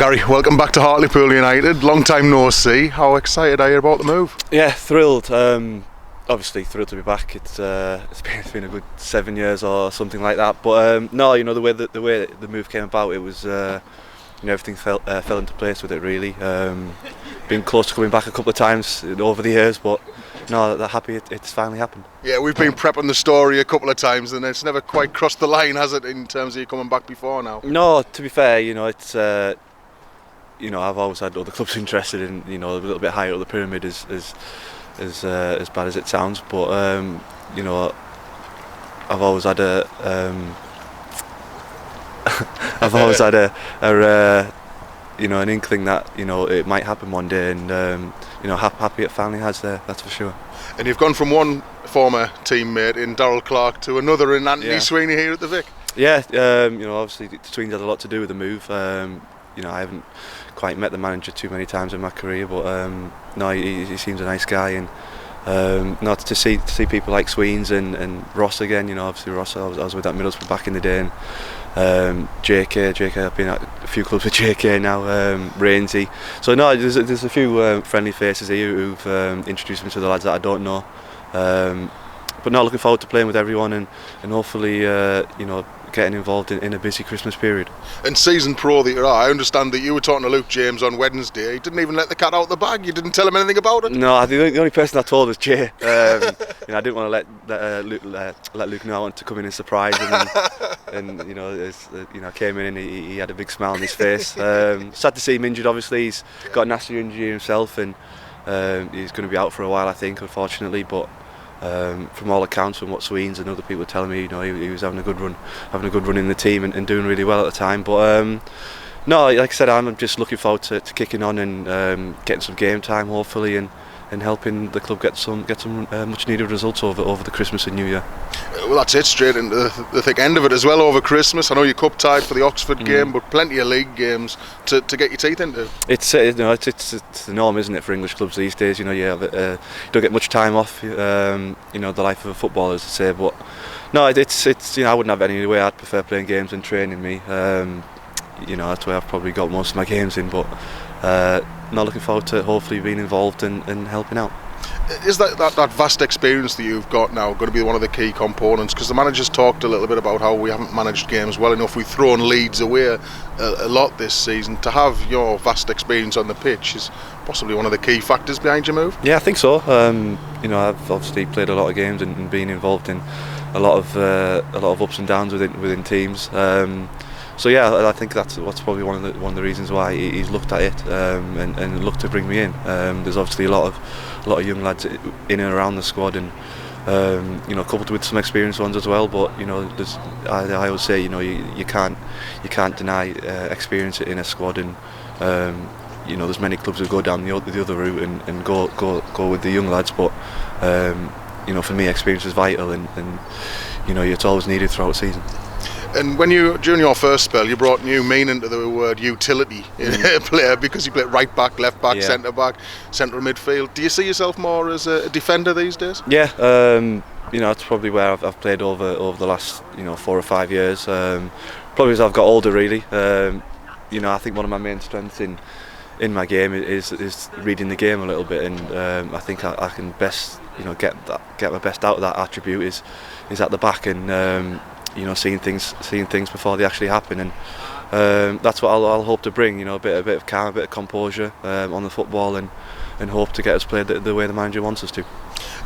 Gary, welcome back to Hartlepool United. Long time no see. How excited are you about the move? Yeah, thrilled. Obviously thrilled to be back. It's been a good 7 years or something like that. But no, the way the move came about, it was everything fell into place with it really. Been close to coming back a couple of times over the years, but no, they're happy it's finally happened. Yeah, we've been prepping the story a couple of times, and it's never quite crossed the line, has it? In terms of you coming back before now. No, to be fair, it's. I've always had other clubs interested in, a little bit higher up the pyramid, as bad as it sounds, but I've always had an inkling that it might happen one day, and happy it finally has there. That's for sure. And you've gone from one former teammate in Darryl Clark to another in Anthony Sweeney here at the Vic. Yeah, obviously Sweeney had a lot to do with the move. I haven't quite met the manager too many times in my career, but no, he seems a nice guy, and not to see people like Sweens and Ross again. Obviously Ross, I was with at Middlesbrough back in the day, and JK, I've been at a few clubs with JK now, Rainsy. So no, there's a few friendly faces here who've introduced me to the lads that I don't know. But no, looking forward to playing with everyone and hopefully getting involved in a busy Christmas period. And season pro that you are, I understand that you were talking to Luke James on Wednesday. He didn't even let the cat out the bag. You didn't tell him anything about it. No, the only person I told was Jay. I didn't want to let Luke know I wanted to come in and surprise him. And I came in and he had a big smile on his face. Sad to see him injured. Obviously, he's got a nasty injury himself, and he's going to be out for a while, I think, unfortunately. But from all accounts, from what Sweens and other people were telling me, he was having a good run in the team and doing really well at the time. But no, like I said, I'm just looking forward to kicking on and getting some game time, hopefully, and helping the club get some much needed results over the Christmas and New Year. Well, that's it, straight into the thick end of it as well over Christmas. I know you're cup tied for the Oxford game, but plenty of league games to get your teeth into. It's the norm, isn't it, for English clubs these days? You don't get much time off. The life of a footballer, as I say. But no, it's I wouldn't have it any way. I'd prefer playing games and training me. That's where I've probably got most of my games in. But not looking forward to hopefully being involved and helping out. Is that vast experience that you've got now going to be one of the key components? Because the manager's talked a little bit about how we haven't managed games well enough. We've thrown leads away a lot this season. To have your vast experience on the pitch is possibly one of the key factors behind your move. Yeah, I think so. I've obviously played a lot of games and been involved in a lot of ups and downs within teams. So yeah, I think that's probably one of the reasons why he's looked at it and looked to bring me in. There's obviously a lot of young lads in and around the squad, and coupled with some experienced ones as well. But I always say you can't deny experience in a squad, and there's many clubs who go down the other route and go with the young lads. But for me, experience is vital, and it's always needed throughout the season. And during your first spell, you brought new meaning to the word utility player, because you played right back, left back, centre back, central midfield. Do you see yourself more as a defender these days? Yeah, that's probably where I've played over the last 4 or 5 years. Probably as I've got older, really. I think one of my main strengths in my game is reading the game a little bit, and I think I can best get my best out of that attribute is at the back, and seeing things before they actually happen, and that's what I'll hope to bring. A bit of calm, a bit of composure on the football, and hope to get us played the way the manager wants us to.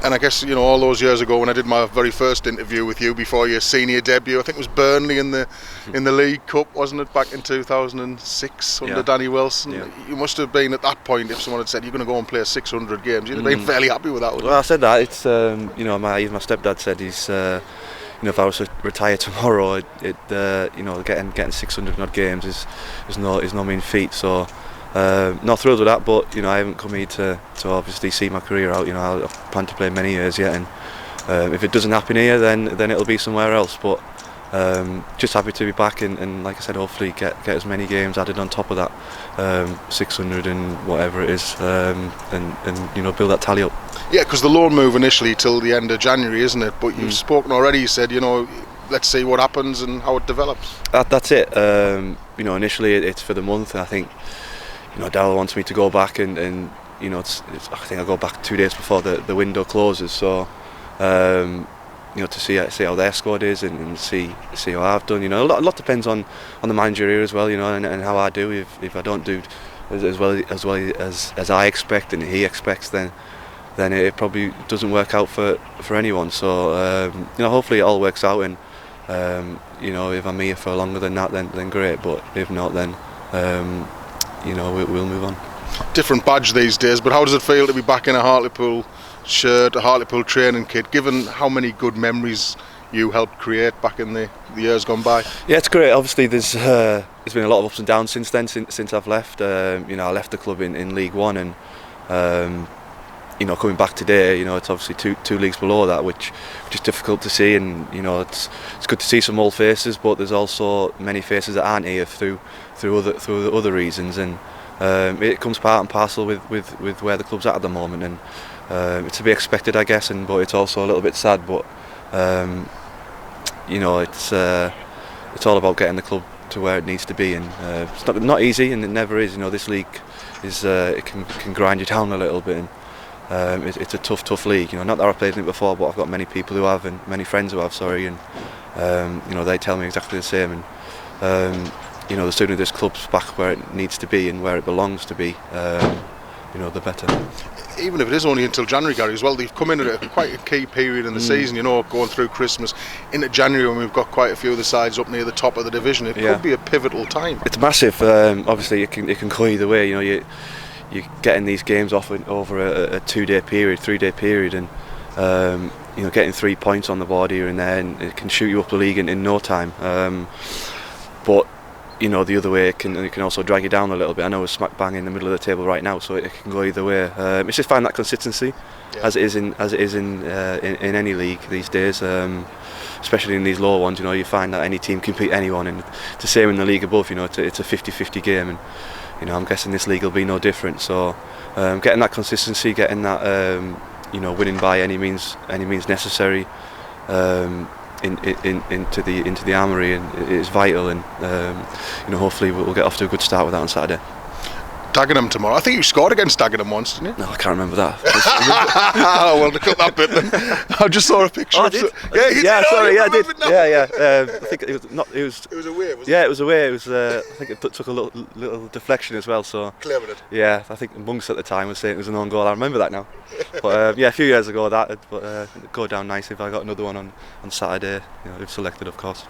And I guess all those years ago when I did my very first interview with you before your senior debut, I think it was Burnley in the League Cup, wasn't it, back in 2006 under Danny Wilson? Yeah. You must have been at that point, if someone had said you're going to go and play 600 games, you'd have been fairly happy with that. Well, I said that. It's my stepdad said he's. If I was to retire tomorrow, getting 600 odd games is no mean feat. So not thrilled with that, but I haven't come here to obviously see my career out. I plan to play many years yet, and if it doesn't happen here, then it'll be somewhere else. But just happy to be back, and like I said, hopefully get as many games added on top of that 600 and whatever it is, and build that tally up. Yeah, because the loan move initially till the end of January, isn't it? But you've spoken already. You said let's see what happens and how it develops. That's it. initially it's for the month, and I think Darryl wants me to go back and I think I go back 2 days before the window closes, so to see how their squad is and see how I've done. A lot depends on the manager here as well, and how I do. If I don't do as well as I expect and he expects, then it probably doesn't work out for anyone. So hopefully it all works out, and if I'm here for longer than that, then great. But if not, then we'll move on. Different badge these days, but how does it feel to be back in a Hartlepool shirt, a Hartlepool training kit, given how many good memories you helped create back in the years gone by? Yeah, it's great. Obviously there's been a lot of ups and downs since then, since I've left. I left the club in League One, and coming back today, it's obviously two leagues below that, which is difficult to see, and it's good to see some old faces, but there's also many faces that aren't here through other reasons, and it comes part and parcel with where the club's at the moment, and it's to be expected, I guess, but it's also a little bit sad, but it's all about getting the club to where it needs to be, and it's not easy, and it never is. This league is it can grind you down a little bit, and it's a tough league. Not that I've played in it before, but I've got many people who have, and many friends who have. And they tell me exactly the same, and the sooner this club's back where it needs to be and where it belongs to be, the better. Even if it is only until January, Gary, as well, they've come in at quite a key period in the season, going through Christmas into January, when we've got quite a few of the sides up near the top of the division. It could be a pivotal time. It's massive. Obviously it can go either way. You're getting these games off over a 2-day period, 3-day period, and getting 3 points on the board here and there, and it can shoot you up the league in no time. But the other way, it can also drag you down a little bit. I know we're smack bang in the middle of the table right now, so it can go either way. It's just find that consistency, as it is in any league these days, especially in these lower ones. You find that any team can beat anyone, and it's the same in the league above. It's a 50-50 game, and I'm guessing this league will be no different. So getting that consistency, getting that winning by any means necessary. Into the armoury, and it is vital, and hopefully we'll get off to a good start with that on Saturday. Dagenham tomorrow. I think you scored against Dagenham once, didn't you? No, I can't remember that. Oh, well, to cut that bit then. I just saw a picture. Oh, I did? I did. I think it was not. It was away, wasn't it? Yeah, it was away. It was. I think it took a little deflection as well. So. Clevered it. Yeah, I think Monks at the time was saying it was an own goal. I remember that now. But a few years ago that. But go down nice if I got another one on Saturday. If selected, of course.